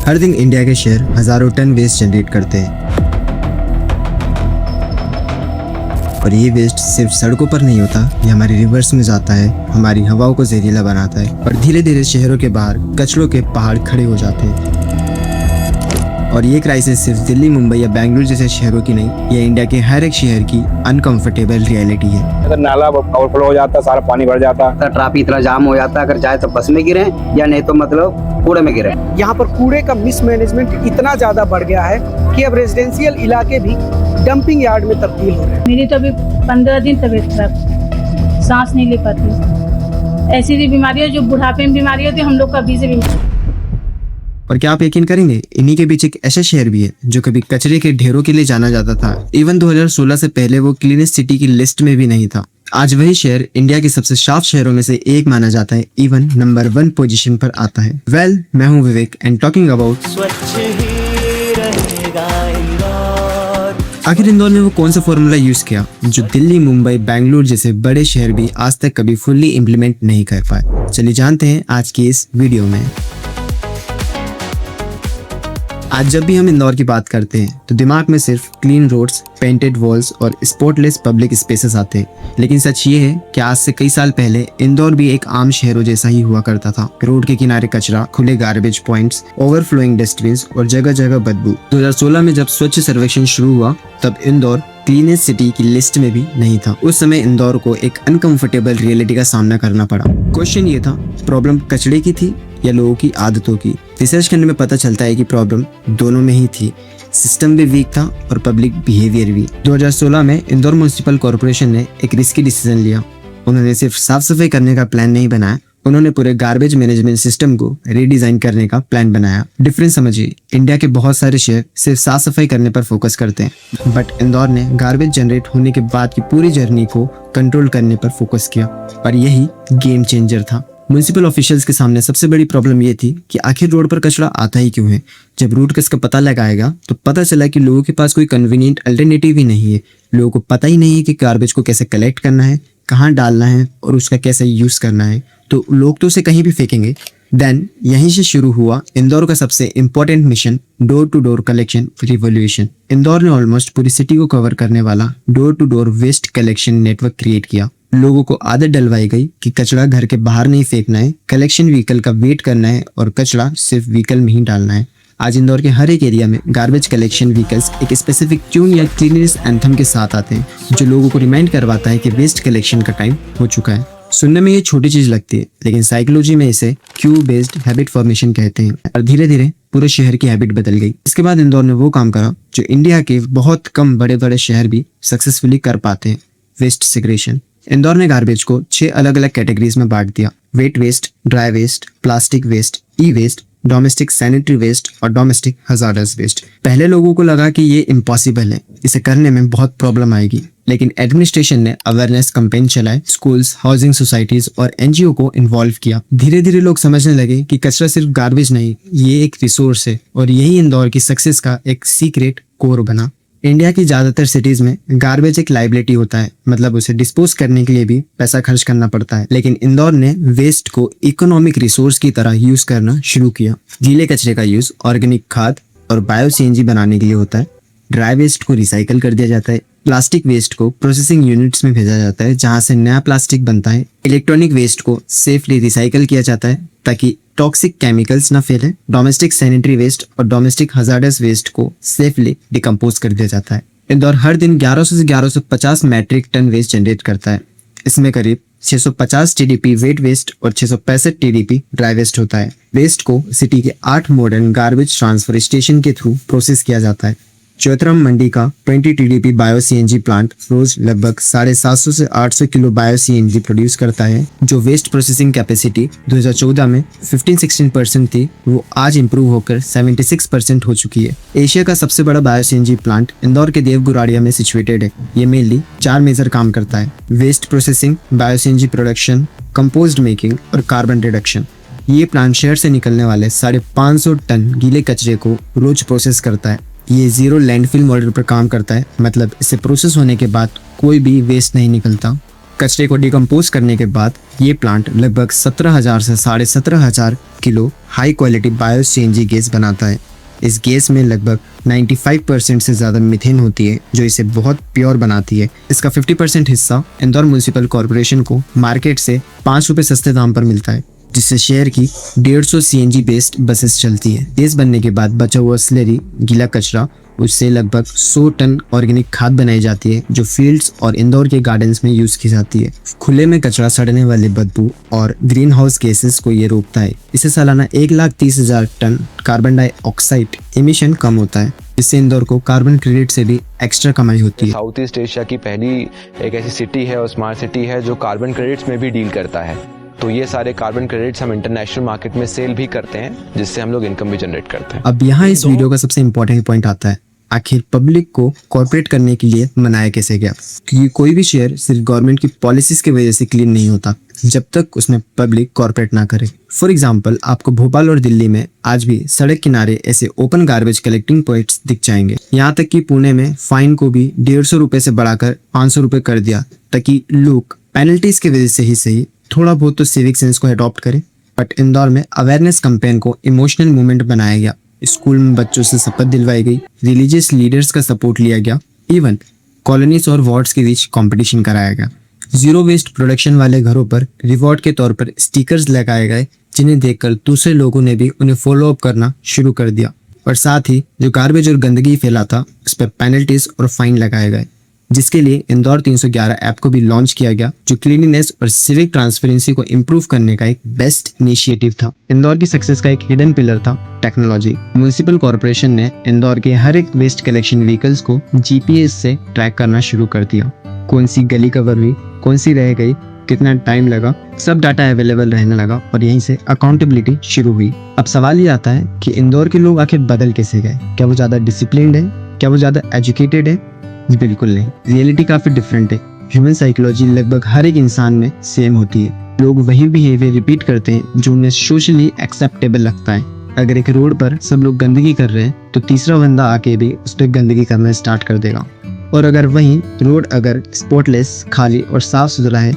हर दिन इंडिया के शहर हजारों टन वेस्ट जनरेट करते हैं और ये वेस्ट सिर्फ सड़कों पर नहीं होता, ये हमारी रिवर्स में जाता है, हमारी हवाओं को जहरीला बनाता है और धीरे धीरे शहरों के बाहर कचरों के पहाड़ खड़े हो जाते हैं। और ये क्राइसिस सिर्फ दिल्ली, मुंबई या बेंगलुरु जैसे शहरों की नहीं, ये इंडिया के हर एक शहर की अनकंफर्टेबल रियलिटी है। अगर नाला ओवरफ्लो हो जाता, सारा पानी भर जाता, ट्रैफिक इतना जाम हो जाता, अगर चाहे तो बस में गिरे या नहीं तो मतलब कूड़े में गिरे। यहाँ पर कूड़े का मिसमैनेजमेंट इतना ज्यादा बढ़ गया है कि अब रेजिडेंशियल इलाके भी डंपिंग यार्ड में तब्दील हो रहे हैं। मेरी तो अभी 15 दिन तबीयत खराब, सांस नहीं ले पाती। ऐसी बीमारियां जो बुढ़ापे में बीमारी होती है, हम लोग का अभी से बीमारी। और क्या आप यकीन करेंगे, इन्हीं के बीच एक ऐसा शहर भी है जो कभी कचरे के ढेरों के लिए जाना जाता था। इवन 2016 से पहले वो क्लीनेस्ट सिटी की लिस्ट में भी नहीं था। आज वही शहर इंडिया के सबसे साफ शहरों में से एक माना जाता है, इवन नंबर 1 पोजीशन पर आता है। मैं हूँ विवेक एंड टॉकिंग अबाउट स्वच्छ ही रहेगा इंदौर। आखिर इंदौर ने वो कौन सा फॉर्मूला यूज किया जो दिल्ली, मुंबई, बेंगलुरु जैसे बड़े शहर भी आज तक कभी फुल्ली इम्प्लीमेंट नहीं कर पाए। चलिए जानते हैं आज की इस वीडियो में। आज जब भी हम इंदौर की बात करते हैं तो दिमाग में सिर्फ क्लीन रोड्स, पेंटेड वॉल्स और स्पॉटलेस पब्लिक स्पेसेस आते हैं। लेकिन सच ये है कि आज से कई साल पहले इंदौर भी एक आम शहरों जैसा ही हुआ करता था। रोड के किनारे कचरा, खुले गार्बेज पॉइंट्स, ओवरफ्लोइंग डस्टबिन्स और जगह जगह बदबू। 2016 में जब स्वच्छ सर्वेक्षण शुरू हुआ तब इंदौर क्लीनेस्ट सिटी की लिस्ट में भी नहीं था। उस समय इंदौर को एक अनकंफर्टेबल रियलिटी का सामना करना पड़ा। क्वेश्चन ये था, प्रॉब्लम कचरे की थी या लोगों की आदतों की? रिसर्च करने में पता चलता है कि प्रॉब्लम दोनों में ही थी। सिस्टम भी वीक था और पब्लिक बिहेवियर भी। 2016 में इंदौर म्युनिसिपल कॉर्पोरेशन ने एक रिस्की डिसीजन लिया। उन्होंने सिर्फ साफ सफाई करने का प्लान नहीं बनाया, उन्होंने पूरे गार्बेज मैनेजमेंट सिस्टम को रीडिजाइन करने का प्लान बनाया। डिफरेंस समझिए, इंडिया के बहुत सारे शहर सिर्फ साफ सफाई करने पर फोकस करते हैं, बट इंदौर ने गार्बेज जनरेट होने के बाद की पूरी जर्नी को कंट्रोल करने पर फोकस किया और यही गेम चेंजर था। म्युनिसिपल ऑफिशियल्स के सामने सबसे बड़ी प्रॉब्लम ये थी कि आखिर रोड पर कचरा आता ही क्यों है। जब रूट कॉज का पता लगाएगा तो पता चला कि लोगों के पास कोई कन्वीनियंट अल्टरनेटिव ही नहीं है। लोगों को पता ही नहीं है कि गार्बेज को कैसे कलेक्ट करना है, कहाँ डालना है और उसका कैसे यूज करना है, तो लोग तो उसे कहीं भी फेंकेंगे। देन यहीं से शुरू हुआ इंदौर का सबसे important mission, door to door collection revolution. Indore ने ऑलमोस्ट पूरी सिटी को कवर करने वाला door to door waste collection network create किया। लोगों को आदत डलवाई गई कि कचरा घर के बाहर नहीं फेंकना है, कलेक्शन व्हीकल का वेट करना है और कचरा सिर्फ व्हीकल में ही डालना है। आज इंदौर के हर एक एरिया में गार्बेज कलेक्शन व्हीकल्स एक स्पेसिफिक ट्यून या क्लीननेस एंथम के साथ आते हैं, जो लोगों को रिमाइंड करवाता है कि वेस्ट कलेक्शन का टाइम हो चुका है। सुनने में ये छोटी चीज लगती है, लेकिन साइकोलॉजी में इसे क्यू बेस्ड हैबिट फॉर्मेशन कहते हैं और धीरे धीरे पूरे शहर की हैबिट बदल गई। इसके बाद इंदौर ने वो काम करा जो इंडिया के बहुत कम बड़े बड़े शहर भी सक्सेसफुली कर पाते हैं, वेस्ट सेग्रेगेशन। इंदौर ने गार्बेज को 6 अलग अलग कैटेगरीज में बांट दिया: wet waste, dry waste, plastic waste, e waste, domestic sanitary waste और डोमेस्टिक हजार्डस वेस्ट। पहले लोगों को लगा कि ये इम्पॉसिबल है, इसे करने में बहुत प्रॉब्लम आएगी, लेकिन एडमिनिस्ट्रेशन ने अवेयरनेस कैंपेन चलाए, स्कूल्स, हाउसिंग सोसाइटीज और एनजीओ को इन्वॉल्व किया। धीरे धीरे लोग समझने लगे कि कचरा सिर्फ गार्बेज नहीं, ये एक रिसोर्स है और यही इंदौर की सक्सेस का एक सीक्रेट कोर बना। इंडिया की ज्यादातर सिटीज में गार्बेज एक लाइबिलिटी होता है, मतलब उसे डिस्पोज करने के लिए भी पैसा खर्च करना पड़ता है, लेकिन इंदौर ने वेस्ट को इकोनॉमिक रिसोर्स की तरह यूज करना शुरू किया। गीले कचरे का यूज ऑर्गेनिक खाद और बायो सीएनजी बनाने के लिए होता है। ड्राई वेस्ट को रिसाइकल कर दिया जाता है। प्लास्टिक वेस्ट को प्रोसेसिंग यूनिट्स में भेजा जाता है, जहां से नया प्लास्टिक बनता है। इलेक्ट्रॉनिक वेस्ट को सेफली रिसाइकल किया जाता है ताकि टॉक्सिक केमिकल्स ना फैले। डोमेस्टिक सैनिटरी वेस्ट और डोमेस्टिक हजार्डस वेस्ट को सेफली डिकम्पोज कर दिया जाता है। इंदौर हर दिन 1100 से 1150 मैट्रिक टन वेस्ट जनरेट करता है। इसमें करीब 650 टीडीपी वेट वेस्ट और 665 टीडीपी ड्राई वेस्ट होता है। वेस्ट को सिटी के 8 मॉडर्न गार्बेज ट्रांसफर स्टेशन के थ्रू प्रोसेस किया जाता है। चौथरम मंडी का 20 टीडीपी बायो सीएनजी प्लांट रोज लगभग 750 से 800 किलो बायो सीएनजी प्रोड्यूस करता है। जो वेस्ट प्रोसेसिंग कैपेसिटी 2014 में 15-16% थी, वो आज इंप्रूव होकर 76% हो चुकी है। एशिया का सबसे बड़ा बायो सीएनजी प्लांट इंदौर के देवगुराड़िया में सिचुएटेड है। ये मेनली 4 मेजर काम करता है: waste processing, bio CNG production, compost making और कार्बन रिडक्शन। ये प्लांट शहर से निकलने वाले 550 टन गीले कचरे को रोज प्रोसेस करता है। ये जीरो लैंडफिल मॉडल पर काम करता है, मतलब इसे प्रोसेस होने के बाद कोई भी वेस्ट नहीं निकलता। कचरे को डिकम्पोज करने के बाद ये प्लांट लगभग 17,000 से 17,500 kilo high quality bio CNG gas बनाता है। इस गैस में लगभग 95% से ज़्यादा मीथेन होती है जो इसे बहुत प्योर बनाती है। इसका 50% हिस्सा इंदौर म्यूनिसिपल कॉरपोरेशन को मार्केट से 5 रुपये सस्ते दाम पर मिलता है, जिससे शहर की 150 सीएनजी बेस्ड बसेस चलती है। गैस बनने के बाद बचा हुआ स्लरी गीला कचरा, उससे लगभग 100 टन ऑर्गेनिक खाद बनाई जाती है जो फील्ड्स और इंदौर के गार्डन्स में यूज की जाती है। खुले में कचरा सड़ने वाले बदबू और ग्रीन हाउस गैसेस को ये रोकता है। इससे सालाना 1,30,000 टन कार्बन डाइऑक्साइड एमिशन कम होता है, जिससे इंदौर को कार्बन क्रेडिट से भी एक्स्ट्रा कमाई होती है। साउथ ईस्ट एशिया की पहली एक ऐसी सिटी है और स्मार्ट सिटी है जो कार्बन क्रेडिट्स में भी डील करता है। तो ये सारे कार्बन क्रेडिट्स हम इंटरनेशनल मार्केट में सेल भी करते हैं, जिससे हम लोग इनकम भी जनरेट करते हैं। अब यहाँ इस वीडियो का सबसे इम्पोर्टेंट पॉइंट आता है, आखिर पब्लिक को कॉर्पोरेट करने के लिए मनाया कैसे गया? क्योंकि कोई भी शहर सिर्फ गवर्नमेंट की पॉलिसीज की वजह से क्लीन नहीं होता जब तक उसमें पब्लिक कॉर्पोरेट ना करे। फॉर एग्जांपल, आपको भोपाल और दिल्ली में आज भी सड़क किनारे ऐसे ओपन गार्बेज कलेक्टिंग पॉइंट्स दिख जाएंगे। यहाँ तक कि पुणे में फाइन को भी 150 रुपए से बढ़ाकर 500 रुपए कर दिया, ताकि लोग पेनल्टीज की वजह से ही सही थोड़ा बहुत तो सिविक सेंस को अडॉप्ट करें। बट इंदौर में अवेयरनेस कैंपेन को इमोशनल मूवमेंट बनाया गया। स्कूल में बच्चों से शपथ दिलवाई गई, रिलीजियस लीडर्स का सपोर्ट लिया गया, इवन कॉलोनीज और वार्ड्स के बीच कंपटीशन कराया गया। जीरो वेस्ट प्रोडक्शन वाले घरों पर रिवॉर्ड के तौर पर स्टिकर्स लगाए गए, जिन्हें देखकर दूसरे लोगों ने भी उन्हें फॉलो अप करना शुरू कर दिया। और साथ ही जो गार्बेज और गंदगी फैला था उस पर पेनल्टीज और फाइन लगाए गए, जिसके लिए इंदौर 311 ऐप को भी लॉन्च किया गया, जो क्लीनिनेस और सिविक ट्रांसपेरेंसी को इम्प्रूव करने का एक बेस्ट इनिशिएटिव था। इंदौर की सक्सेस का एक हिडन पिलर था टेक्नोलॉजी। म्युनिसिपल कॉर्पोरेशन ने इंदौर के हर एक वेस्ट कलेक्शन व्हीकल्स को जीपीएस से ट्रैक करना शुरू कर दिया। कौन सी गली कवर हुई, कौन सी रह गई, कितना टाइम लगा, सब डाटा अवेलेबल रहने लगा और यहीं से अकाउंटेबिलिटी शुरू हुई। अब सवाल ये आता है कि इंदौर के लोग आखिर बदल कैसे गए? क्या वो ज्यादा डिसिप्लिन्ड है? क्या वो ज्यादा एजुकेटेड है? बिल्कुल नहीं। रियलिटी काफी डिफरेंट है। ह्यूमन साइकोलॉजी लगभग हर एक इंसान में सेम होती है। लोग वही बिहेवियर रिपीट करते हैं जो उन्हें सोशली एक्सेप्टेबल लगता है। अगर एक रोड पर सब लोग गंदगी कर रहे हैं तो तीसरा बंदा आके भी उस पर गंदगी करना स्टार्ट कर देगा। और अगर वही रोड अगर स्पॉटलेस, खाली और साफ सुथरा है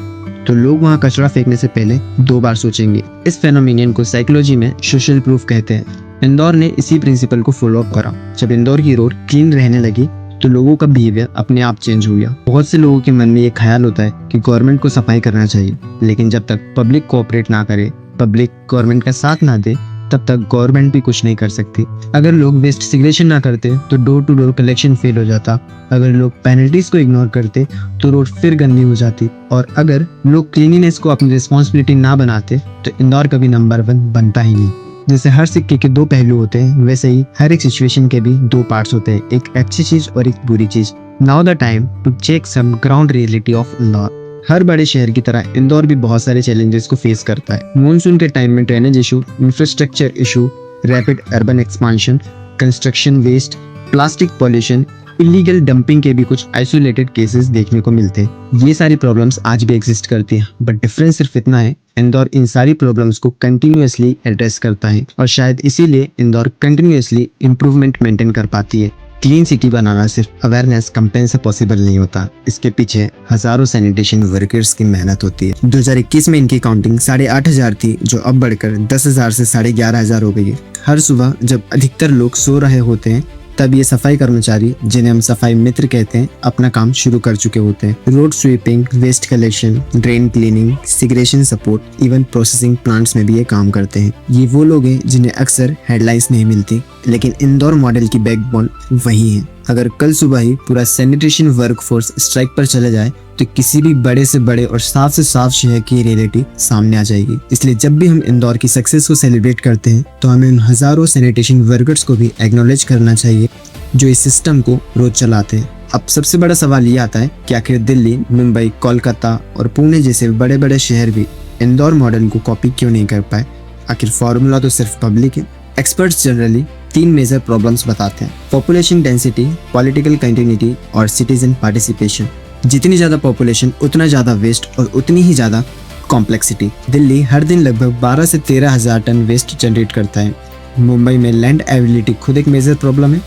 तो लोग वहाँ कचरा फेंकने से पहले 2 बार सोचेंगे। इस फेनोमेनियन को साइकोलॉजी में सोशल प्रूफ कहते हैं। इंदौर ने इसी प्रिंसिपल को फॉलो अप करा। जब इंदौर की रोड क्लीन रहने लगी तो लोगों का बिहेवियर अपने आप चेंज हो गया। बहुत से लोगों के मन में ये ख्याल होता है कि गवर्नमेंट को सफाई करना चाहिए, लेकिन जब तक पब्लिक कोऑपरेट ना करे, पब्लिक गवर्नमेंट का साथ ना दे, तब तक गवर्नमेंट भी कुछ नहीं कर सकती। अगर लोग वेस्ट सेग्रेगेशन ना करते तो door to door collection fail हो जाता। अगर लोग पेनल्टीज को इग्नोर करते तो रोड फिर गंदी हो जाती। और अगर लोग क्लीनिनेस को अपनी रिस्पॉन्सिबिलिटी ना बनाते तो इंदौर कभी नंबर 1 बनता ही नहीं। जैसे हर सिक्के के 2 पहलू होते हैं, वैसे ही हर एक सिचुएशन के भी 2 पार्ट्स होते हैं, एक अच्छी चीज और एक बुरी चीज। Now the time to check some ground reality of Indore. हर बड़े शहर की तरह इंदौर भी बहुत सारे चैलेंजेस को फेस करता है। मॉनसून के टाइम में drainage issue, infrastructure issue, rapid urban expansion, construction waste, plastic pollution, illegal dumping के भी कुछ आइसोलेटेड केसेस देखने को मिलते हैं। ये सारी प्रॉब्लम्स आज भी एग्जिस्ट करती हैं, बट डिफरेंस सिर्फ इतना है, इंदौर इन सारी प्रॉब्लम्स को कंटिन्यूअसली एड्रेस करता है और शायद इसीलिए इंदौर कंटिन्यूअसली इंप्रूवमेंट मेंटेन कर पाती है। क्लीन सिटी बनाना सिर्फ अवेयरनेस कैंपेन से पॉसिबल नहीं होता, इसके पीछे हजारों सैनिटेशन वर्कर्स की मेहनत होती है। 2021 में इनकी काउंटिंग 8,500 थी, जो अब बढ़कर 10,000 से 11,500 हो गई है। हर सुबह जब अधिकतर लोग सो रहे होते हैं तब ये सफाई कर्मचारी, जिन्हें हम सफाई मित्र कहते हैं, अपना काम शुरू कर चुके होते हैं। Road sweeping, waste collection, drain cleaning, segregation support, even processing plants में भी ये काम करते हैं। ये वो लोग हैं जिन्हें अक्सर हेडलाइंस नहीं मिलती, लेकिन इंदौर मॉडल की बैकबोन वही है। अगर कल सुबह ही पूरा सैनिटेशन वर्कफोर्स स्ट्राइक पर चले जाए तो किसी भी बड़े से बड़े और साफ से साफ शहर की रियलिटी सामने आ जाएगी। इसलिए जब भी हम इंदौर की सक्सेस को सेलिब्रेट करते हैं तो हमें उन हजारों सैनिटेशन वर्कर्स को भी एक्नॉलेज करना चाहिए जो इस सिस्टम को रोज चलाते हैं। अब सबसे बड़ा सवाल ये आता है कि आखिर दिल्ली, मुंबई, कोलकाता और पुणे जैसे बड़े बड़े शहर भी इंदौर मॉडल को कॉपी क्यों नहीं कर पाए? आखिर फॉर्मूला तो सिर्फ पब्लिक है। एक्सपर्ट्स जनरली 3 मेजर प्रॉब्लम्स बताते हैं: पॉपुलेशन डेंसिटी, पॉलिटिकल कंटिन्यूटी और सिटीजन पार्टिसिपेशन। जितनी ज्यादा पॉपुलेशन उतना ज्यादा वेस्ट और उतनी ही ज्यादा कॉम्प्लेक्सिटी। दिल्ली हर दिन लगभग 12 से 13,000 टन वेस्ट जनरेट करता है। मुंबई में लैंड अवेलेबिलिटी खुद एक मेजर प्रॉब्लम है।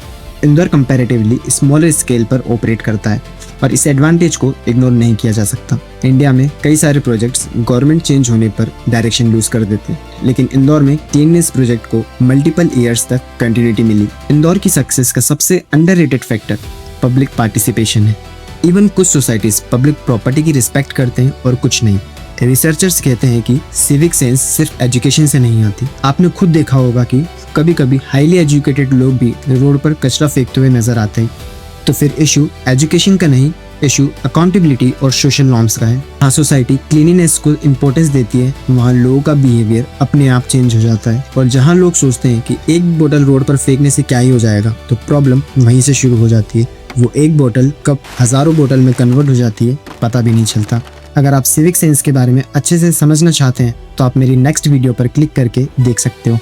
इंदौर कंपैरेटिवली स्मॉलर स्केल पर ऑपरेट करता है। और इस एडवांटेज को इग्नोर नहीं किया जा सकता। इंडिया में कई सारे प्रोजेक्ट्स गवर्नमेंट चेंज होने पर डायरेक्शन लूज कर देते हैं, लेकिन इंदौर में क्लीननेस प्रोजेक्ट को मल्टीपल ईयर्स तक कंटिन्यूटी मिली। इंदौर की सक्सेस का सबसे अंडररेटेड फैक्टर पब्लिक पार्टिसिपेशन है। इवन कुछ सोसाइटीज पब्लिक प्रॉपर्टी की रिस्पेक्ट करते हैं और कुछ नहीं। रिसर्चर्स कहते हैं कि सिविक सेंस सिर्फ एजुकेशन से नहीं आती। आपने खुद देखा होगा कि कभी कभी हाईली एजुकेटेड लोग भी रोड पर कचरा फेंकते हुए नजर आते हैं। तो फिर इशू एजुकेशन का नहीं, इशू अकाउंटेबिलिटी और सोशल नॉर्म्स का है। हाँ, सोसाइटी क्लीनिनेस को इम्पोर्टेंस देती है, वहाँ लोगों का बिहेवियर अपने आप चेंज हो जाता है। और जहाँ लोग सोचते हैं कि एक बोतल रोड पर फेंकने से क्या ही हो जाएगा, तो प्रॉब्लम वहीं से शुरू हो जाती है। वो एक बोतल कब हजारों बोतल में कन्वर्ट हो जाती है, पता भी नहीं चलता। अगर आप सिविक सेंस के बारे में अच्छे से समझना चाहते हैं तो आप मेरी नेक्स्ट वीडियो पर क्लिक करके देख सकते हो।